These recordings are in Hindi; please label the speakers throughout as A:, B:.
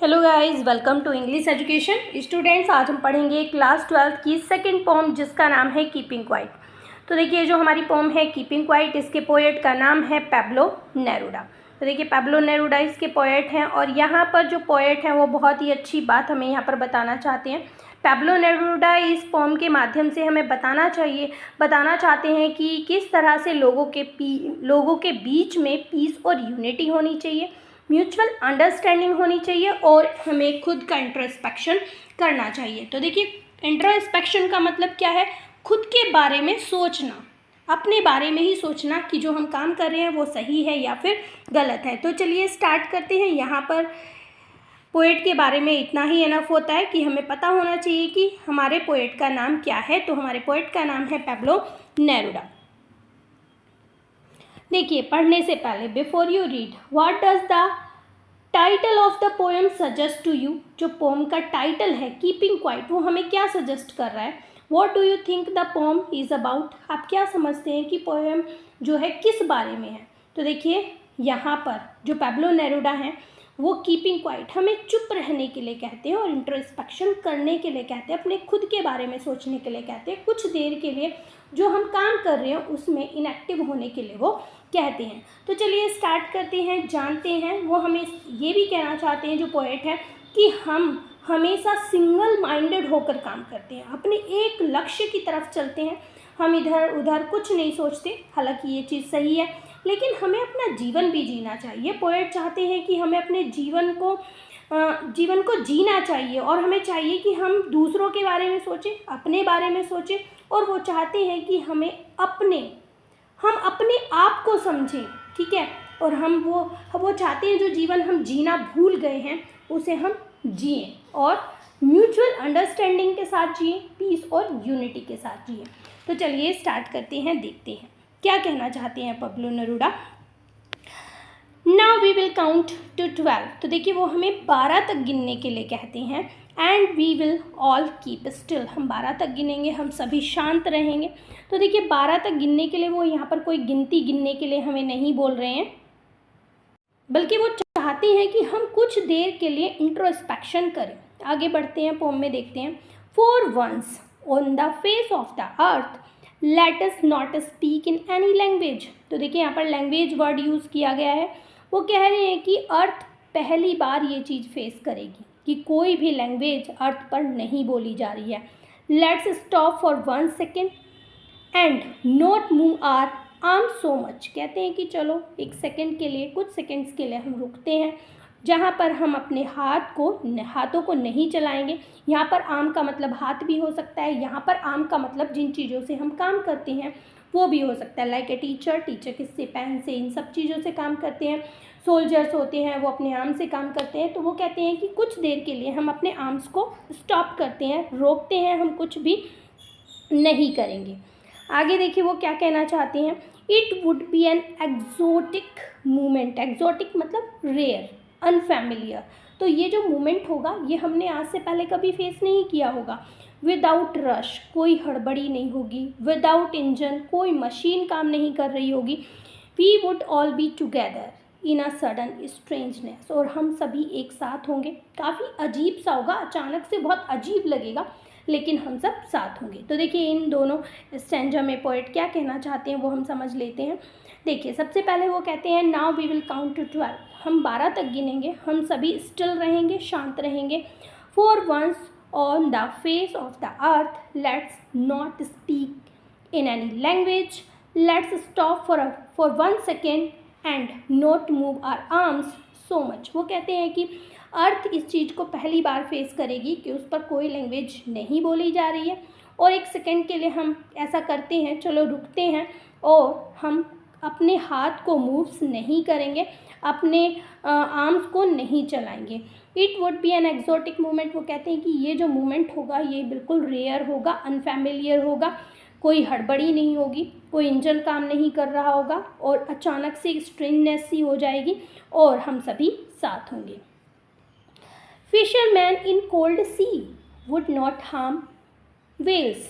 A: Hello guys, welcome to English education. Students, आज हम पढ़ेंगे क्लास 12 की सेकंड पोम जिसका नाम है कीपिंग क्वाइट। तो देखिए, जो हमारी पोम है कीपिंग क्वाइट, इसके पोएट का नाम है पैब्लो नेरूदा। तो देखिए, पैब्लो नेरूदा इसके पोएट हैं और यहाँ पर जो पोएट हैं वो बहुत ही अच्छी बात हमें यहाँ पर बताना चाहते हैं। पैब्लो नेरूदा इस पोम के माध्यम से हमें बताना चाहते हैं कि किस तरह से लोगों के बीच में पीस और यूनिटी होनी चाहिए, म्यूचुअल अंडरस्टैंडिंग होनी चाहिए और हमें खुद का इंट्रोस्पेक्शन करना चाहिए। तो देखिए, इंट्रोस्पेक्शन का मतलब क्या है? खुद के बारे में सोचना, अपने बारे में ही सोचना कि जो हम काम कर रहे हैं वो सही है या फिर गलत है। तो चलिए स्टार्ट करते हैं। यहाँ पर पोएट के बारे में इतना ही इनफ होता है कि हमें पता होना चाहिए कि हमारे पोएट का नाम क्या है। तो हमारे पोएट का नाम है पैब्लो नेरूदा। देखिए, पढ़ने से पहले before you read, what does the title of the poem suggest to you? जो पोम का टाइटल है कीपिंग क्वाइट, वो हमें क्या सजेस्ट कर रहा है? What do you think the poem is about? आप क्या समझते हैं कि पोएम जो है किस बारे में है? तो देखिए, यहाँ पर जो पैब्लो नेरूदा हैं वो कीपिंग क्वाइट हमें चुप रहने के लिए कहते हैं और इंट्रोस्पेक्शन करने के लिए कहते हैं, अपने खुद के बारे में सोचने के लिए कहते हैं। कुछ देर के लिए जो हम काम कर रहे हैं उसमें इनएक्टिव होने के लिए वो कहते हैं। तो चलिए स्टार्ट करते हैं, जानते हैं। वो हमें ये भी कहना चाहते हैं, जो पोएट है, कि हम हमेशा सिंगल माइंडेड होकर काम करते हैं, अपने एक लक्ष्य की तरफ चलते हैं, हम इधर उधर कुछ नहीं सोचते। हालांकि ये चीज़ सही है, लेकिन हमें अपना जीवन भी जीना चाहिए। पोएट चाहते हैं कि हमें अपने जीवन को जीना चाहिए और हमें चाहिए कि हम दूसरों के बारे में सोचें, अपने बारे में सोचें। और वो चाहते हैं कि हम अपने आप को समझें, ठीक है। और वो चाहते हैं जो जीवन हम जीना भूल गए हैं उसे हम जिएं और म्यूचुअल अंडरस्टैंडिंग के साथ जिएं, पीस और यूनिटी के साथ जिएं। तो चलिए स्टार्ट करते हैं, देखते हैं क्या कहना चाहते हैं Pablo Neruda. Now we will count to 12। तो देखिए, वो हमें 12 तक गिनने के लिए कहते हैं। And we will all keep still, हम 12 तक गिनेंगे, हम सभी शांत रहेंगे। तो देखिए, 12 तक गिनने के लिए वो यहाँ पर कोई गिनती गिनने के लिए हमें नहीं बोल रहे हैं, बल्कि वो चाहते हैं कि हम कुछ देर के लिए इंट्रोस्पेक्शन करें। आगे बढ़ते हैं, पोम में देखते हैं। For once on the face of the earth let us not speak in any language. तो देखिए, यहाँ पर लैंग्वेज वर्ड यूज़ किया गया है। वो कह रहे हैं कि अर्थ पहली बार ये चीज़ फेस करेगी कि कोई भी लैंग्वेज अर्थ पर नहीं बोली जा रही है। Let's stop for 1 second and not move our arm so much. कहते हैं कि चलो एक सेकेंड के लिए, कुछ सेकेंड्स के लिए हम रुकते हैं, जहाँ पर हम अपने हाथों को नहीं चलाएंगे। यहाँ पर आर्म का मतलब हाथ भी हो सकता है, यहाँ पर आर्म का मतलब जिन चीज़ों से हम काम करते हैं वो भी हो सकता है। लाइक ए टीचर किससे, पेन से, इन सब चीज़ों से काम करते हैं। सोल्जर्स होते हैं, वो अपने आर्म से काम करते हैं। तो वो कहते हैं कि कुछ देर के लिए हम अपने आर्म्स को स्टॉप करते हैं, रोकते हैं, हम कुछ भी नहीं करेंगे। आगे देखिए, वो क्या कहना चाहते हैं। It would be an exotic movement. Exotic मतलब रेयर, अनफैमिलियर। तो ये जो मूवमेंट होगा ये हमने आज से पहले कभी फेस नहीं किया होगा। विदाउट रश, कोई हड़बड़ी नहीं होगी। विदाउट इंजन, कोई मशीन काम नहीं कर रही होगी। We would all be together in a sudden strangeness, और हम सभी एक साथ होंगे। काफ़ी अजीब सा होगा, अचानक से बहुत अजीब लगेगा, लेकिन हम सब साथ होंगे। तो देखिए, इन दोनों स्टैंजा में पोएट क्या कहना चाहते हैं वो हम समझ लेते हैं। देखिए, सबसे पहले वो कहते हैं now we will count to 12। हम 12 तक गिनेंगे, हम सभी स्टिल रहेंगे, शांत रहेंगे। For once on the face of the earth let's not speak in any language. Let's stop for 1 second and not move our arms so much. वो कहते हैं कि अर्थ इस चीज़ को पहली बार फेस करेगी कि उस पर कोई लैंग्वेज नहीं बोली जा रही है, और एक सेकेंड के लिए हम ऐसा करते हैं, चलो रुकते हैं, और हम अपने हाथ को मूव्स नहीं करेंगे, अपने आर्म्स को नहीं चलाएंगे। It would be an exotic movement. वो कहते हैं कि ये जो मूवमेंट होगा ये बिल्कुल रेयर होगा, अनफैमिलियर होगा, कोई हड़बड़ी नहीं होगी, कोई इंजन काम नहीं कर रहा होगा, और अचानक से स्ट्रेंजनेस सी हो जाएगी और हम सभी साथ होंगे। Fishermen in cold sea would not harm whales,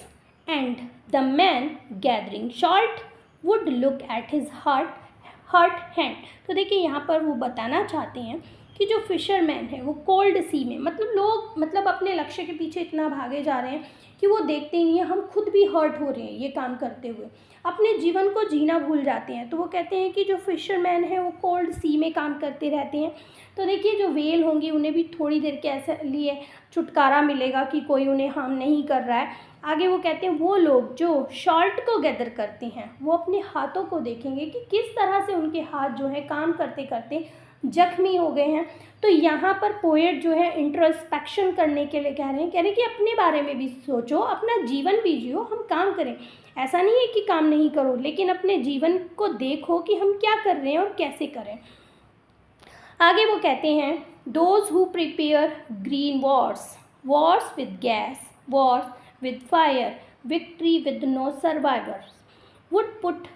A: and the man gathering salt would look at his hurt hand. तो देखिए, यहाँ पर वो बताना चाहते हैं कि जो फिशरमैन है वो कोल्ड सी में, मतलब लोग मतलब अपने लक्ष्य के पीछे इतना भागे जा रहे हैं कि वो देखते ही नहीं है, हम खुद भी हर्ट हो रहे हैं ये काम करते हुए, अपने जीवन को जीना भूल जाते हैं। तो वो कहते हैं कि जो फिशरमैन है वो कोल्ड सी में काम करते रहते हैं। तो देखिए जो व्हेल होंगी उन्हें भी थोड़ी देर के ऐसे लिए छुटकारा मिलेगा कि कोई उन्हें हार्म नहीं कर रहा है। आगे वो कहते हैं वो लोग जो शॉल्ट को गैदर करते हैं वो अपने हाथों को देखेंगे कि किस तरह से उनके हाथ जो है काम करते करते जख्मी हो गए हैं। तो यहाँ पर पोएट जो है इंट्रोस्पेक्शन करने के लिए कह रहे हैं कि अपने बारे में भी सोचो, अपना जीवन भी जियो, हम काम करें। ऐसा नहीं है कि काम नहीं करो, लेकिन अपने जीवन को देखो कि हम क्या कर रहे हैं और कैसे करें। आगे वो कहते हैं those who prepare green Wars with gas, Wars with fire, victory with no survivors, would put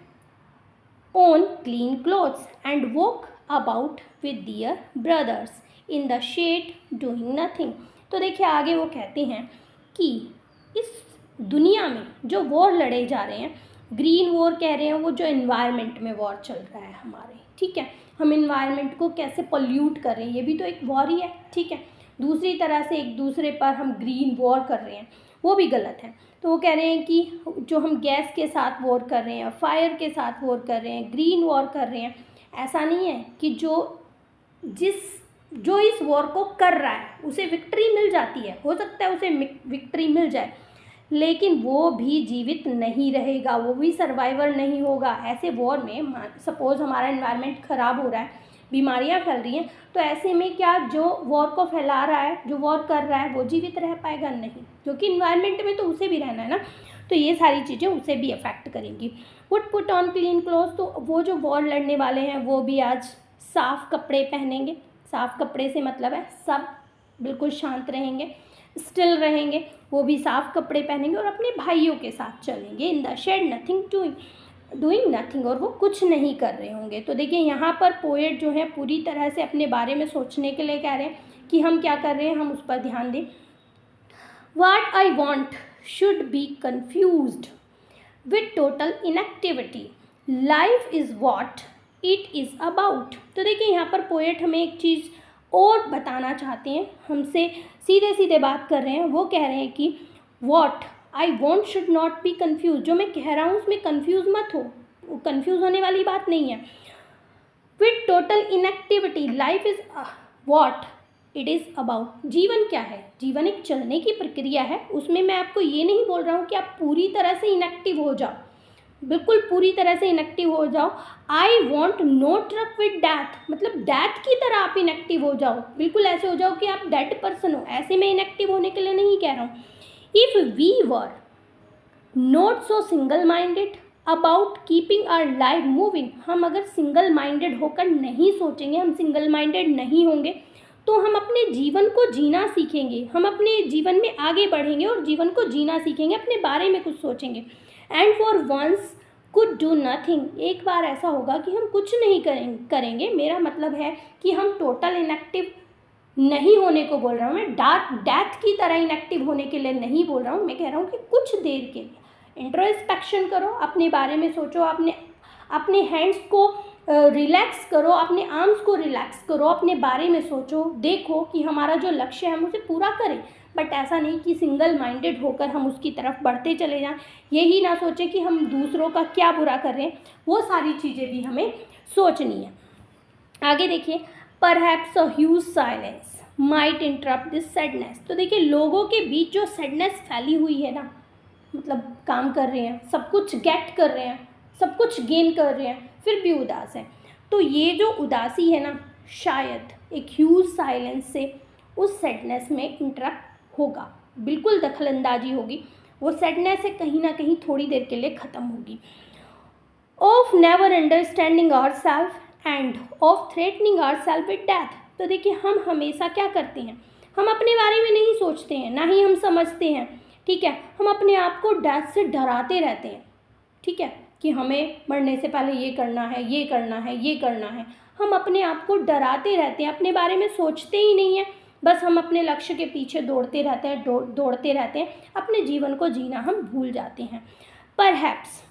A: on clean clothes and walk about with their brothers in the shade doing nothing। तो देखिए आगे वो कहते हैं कि इस दुनिया में जो वॉर लड़े जा रहे हैं, ग्रीन वॉर कह रहे हैं, वो जो एनवायरनमेंट में वॉर चल रहा है हमारे, ठीक है, हम एनवायरनमेंट को कैसे पॉल्यूट कर रहे हैं, ये भी तो एक वॉर ही है, ठीक है। दूसरी तरह से एक दूसरे पर हम ग्रीन वॉर कर रहे हैं, वो भी गलत है। तो वो कह रहे हैं कि जो हम गैस के साथ वॉर कर रहे हैं, फायर के साथ वॉर कर रहे हैं, ग्रीन वॉर कर रहे हैं, ऐसा नहीं है कि जो इस वॉर को कर रहा है उसे विक्ट्री मिल जाती है, हो सकता है उसे विक्ट्री मिल जाए, लेकिन वो भी जीवित नहीं रहेगा, वो भी सर्वाइवर नहीं होगा। ऐसे वॉर में सपोज़ हमारा एनवायरनमेंट ख़राब हो रहा है, बीमारियां फैल रही हैं, तो ऐसे में क्या जो वॉर को फैला रहा है, जो वॉर कर रहा है, वो जीवित रह पाएगा? नहीं, क्योंकि इन्वायरमेंट में तो उसे भी रहना है ना। तो ये सारी चीज़ें उसे भी अफेक्ट करेंगी। Would put on clean cloth, तो वो जो वॉर लड़ने वाले हैं वो भी आज साफ़ कपड़े पहनेंगे। साफ़ कपड़े से मतलब है सब बिल्कुल शांत रहेंगे, स्टिल रहेंगे, वो भी साफ़ कपड़े पहनेंगे और अपने भाइयों के साथ चलेंगे। In the shade nothing doing nothing, और वो कुछ नहीं कर रहे होंगे। तो देखिए यहाँ पर पोएट जो है पूरी तरह से अपने बारे में सोचने के लिए कह रहे हैं कि हम क्या कर रहे हैं, हम उस पर ध्यान दें। What I want should be confused with total inactivity. Life is what it is about. तो देखिए यहाँ पर पोएट हमें एक चीज़ और बताना चाहते हैं, हमसे सीधे सीधे बात कर रहे हैं। वो कह रहे हैं कि what I want should not be confused, जो मैं कह रहा हूँ उसमें confuse मत हो, confuse होने वाली बात नहीं है। With total inactivity, life is what it is about. जीवन क्या है? जीवन एक चलने की प्रक्रिया है, उसमें मैं आपको ये नहीं बोल रहा हूँ कि आप पूरी तरह से इनएक्टिव हो जाओ, बिल्कुल पूरी तरह से इनएक्टिव हो जाओ। I want no truck with death, मतलब डेथ की तरह आप इनएक्टिव हो जाओ, बिल्कुल ऐसे हो जाओ कि आप डेड पर्सन हो, ऐसे में इनएक्टिव होने के लिए नहीं कह रहा हूँ। If we were not so single minded about keeping our life moving, हम अगर सिंगल माइंडेड होकर नहीं सोचेंगे, हम सिंगल माइंडेड नहीं होंगे, तो हम अपने जीवन को जीना सीखेंगे, हम अपने जीवन में आगे बढ़ेंगे और जीवन को जीना सीखेंगे, अपने बारे में कुछ सोचेंगे। And for once could do nothing, एक बार ऐसा होगा कि हम कुछ नहीं करेंगे। मेरा मतलब है कि हम टोटल इनएक्टिव नहीं होने को बोल रहा हूँ, मैं डेथ की तरह इनएक्टिव होने के लिए नहीं बोल रहा हूँ। मैं कह रहा हूँ कि कुछ देर के लिए इंट्रोस्पेक्शन करो, अपने बारे में सोचो, अपने हैंड्स को रिलैक्स करो, अपने आर्म्स को रिलैक्स करो, अपने बारे में सोचो, देखो कि हमारा जो लक्ष्य है हम उसे पूरा करें। बट ऐसा नहीं कि सिंगल माइंडेड होकर हम उसकी तरफ बढ़ते चले जाएं, यही ना सोचें कि हम दूसरों का क्या बुरा कर रहे हैं, वो सारी चीज़ें भी हमें सोचनी है। आगे देखिए, perhaps a huge silence might interrupt this sadness. तो देखिए लोगों के बीच जो सैडनेस फैली हुई है ना, मतलब काम कर रहे हैं, सब कुछ गेट कर रहे हैं, सब कुछ गेन कर रहे हैं, फिर भी उदास है, तो ये जो उदासी है ना, शायद एक ह्यूज साइलेंस से उस सैडनेस में इंटरप्ट होगा, बिल्कुल दखलंदाजी होगी, वो सैडनेस है कहीं ना कहीं थोड़ी देर के लिए ख़त्म होगी। Of never understanding our self and of threatening our self with death. तो देखिए हम हमेशा क्या करते हैं, हम अपने बारे में नहीं सोचते हैं, ना ही हम समझते हैं, ठीक है, हम अपने आप को डेथ से डराते रहते हैं, ठीक है, कि हमें मरने से पहले ये करना है, ये करना है, ये करना है। हम अपने आप को डराते रहते हैं, अपने बारे में सोचते ही नहीं हैं, बस हम अपने लक्ष्य के पीछे दौड़ते रहते हैं, दौड़ते रहते हैं, अपने जीवन को जीना हम भूल जाते हैं। Perhaps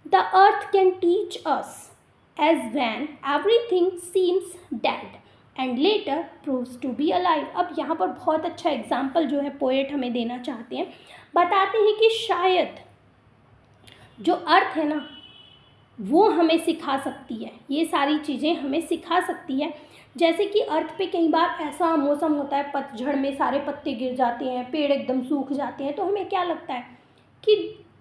A: the earth can teach us as when everything seems dead. And later proves to be alive. अब यहाँ पर बहुत अच्छा एग्जाम्पल जो है पोएट हमें देना चाहते हैं, बताते हैं कि शायद जो अर्थ है ना वो हमें सिखा सकती है, ये सारी चीज़ें हमें सिखा सकती है। जैसे कि अर्थ पे कई बार ऐसा मौसम होता है, पतझड़ में सारे पत्ते गिर जाते हैं, पेड़ एकदम सूख जाते हैं, तो हमें क्या लगता है कि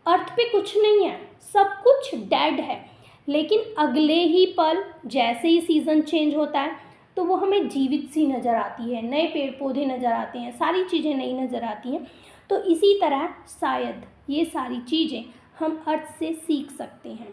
A: अर्थ पे कुछ नहीं है, सब कुछ डेड है। लेकिन अगले ही पल जैसे ही सीज़न चेंज होता है तो वो हमें जीवित सी नज़र आती है, नए पेड़ पौधे नज़र आते हैं, सारी चीज़ें नई नज़र आती हैं। तो इसी तरह शायद ये सारी चीज़ें हम अर्थ से सीख सकते हैं।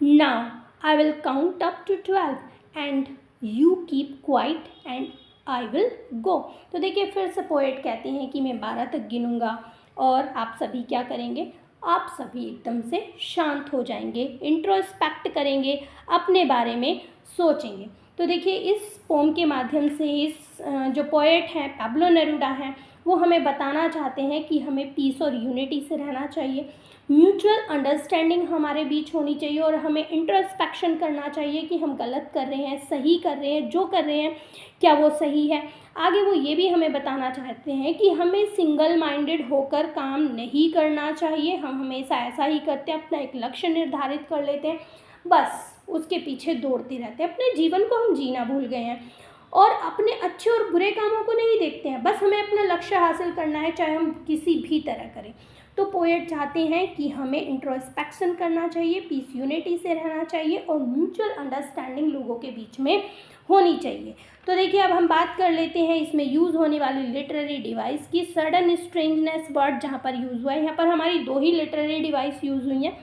A: Now I will count up to 12 and you keep quiet and I will go. तो देखिए फिर से पोएट कहते हैं कि मैं 12 तक गिनूंगा और आप सभी क्या करेंगे, आप सभी एकदम से शांत हो जाएंगे, इंट्रोस्पेक्ट करेंगे, अपने बारे में सोचेंगे। तो देखिए इस पोम के माध्यम से इस जो पोएट हैं पाब्लो नेरूडा हैं वो हमें बताना चाहते हैं कि हमें पीस और यूनिटी से रहना चाहिए, म्यूचुअल अंडरस्टैंडिंग हमारे बीच होनी चाहिए और हमें इंट्रोस्पेक्शन करना चाहिए कि हम गलत कर रहे हैं, सही कर रहे हैं, जो कर रहे हैं क्या वो सही है। आगे वो ये भी हमें बताना चाहते हैं कि हमें सिंगल माइंडेड होकर काम नहीं करना चाहिए, हम हमेशा ऐसा ही करते हैं, अपना एक लक्ष्य निर्धारित कर लेते हैं, बस उसके पीछे दौड़ते रहते हैं, अपने जीवन को हम जीना भूल गए हैं और अपने अच्छे और बुरे कामों को नहीं देखते हैं, बस हमें अपना लक्ष्य हासिल करना है चाहे हम किसी भी तरह करें। तो पोएट चाहते हैं कि हमें इंट्रोस्पेक्शन करना चाहिए, पीस यूनिटी से रहना चाहिए और म्यूचुअल अंडरस्टैंडिंग लोगों के बीच में होनी चाहिए। तो देखिए अब हम बात कर लेते हैं इसमें यूज़ होने वाली लिटरेरी डिवाइस की। सडन स्ट्रेंजनेस वर्ड जहाँ पर यूज़ हुआ है, यहाँ पर हमारी 2 ही लिटरेरी डिवाइस यूज़ हुई हैं,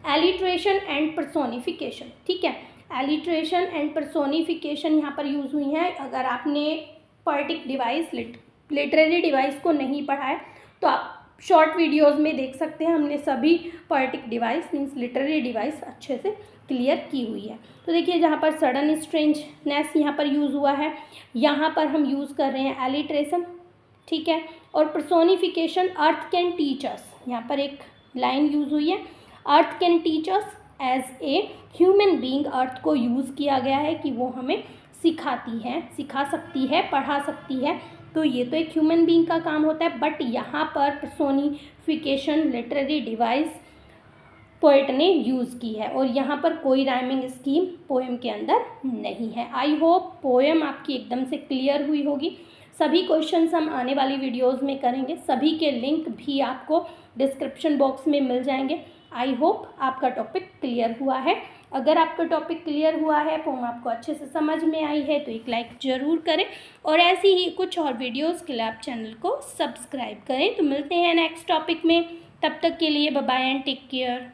A: एलिट्रेशन एंड पर्सोनिफिकेशन। ठीक है, एलिट्रेशन एंड पर्सोनिफिकेशन यहाँ पर यूज़ हुई हैं। अगर आपने पोएटिक डिवाइस लिटरेरी डिवाइस को नहीं पढ़ा है तो आप शॉर्ट वीडियोस में देख सकते हैं, हमने सभी poetic device means literary device अच्छे से क्लियर की हुई है। तो देखिए जहाँ पर सडन स्ट्रेंजनेस यहाँ पर यूज़ हुआ है, यहाँ पर हम यूज़ कर रहे हैं एलिट्रेशन। ठीक है, और personification earth can teach us, यहाँ पर एक लाइन यूज़ हुई है, earth can teach us as a human being. Earth को यूज़ किया गया है कि वो हमें सिखाती है, सिखा सकती है, पढ़ा सकती है, तो ये तो एक ह्यूमन बीइंग का काम होता है। बट यहाँ पर पर्सोनिफिकेशन लिटरेरी डिवाइस पोएट ने यूज़ की है और यहाँ पर कोई राइमिंग स्कीम पोएम के अंदर नहीं है। आई होप पोएम आपकी एकदम से क्लियर हुई होगी। सभी क्वेश्चंस हम आने वाली वीडियोस में करेंगे, सभी के लिंक भी आपको डिस्क्रिप्शन बॉक्स में मिल जाएंगे। आई होप आपका टॉपिक क्लियर हुआ है। अगर आपका टॉपिक क्लियर हुआ है, पोम आपको अच्छे से समझ में आई है तो एक लाइक ज़रूर करें और ऐसी ही कुछ और वीडियोस के लिए आप चैनल को सब्सक्राइब करें। तो मिलते हैं नेक्स्ट टॉपिक में, तब तक के लिए bye bye and take care.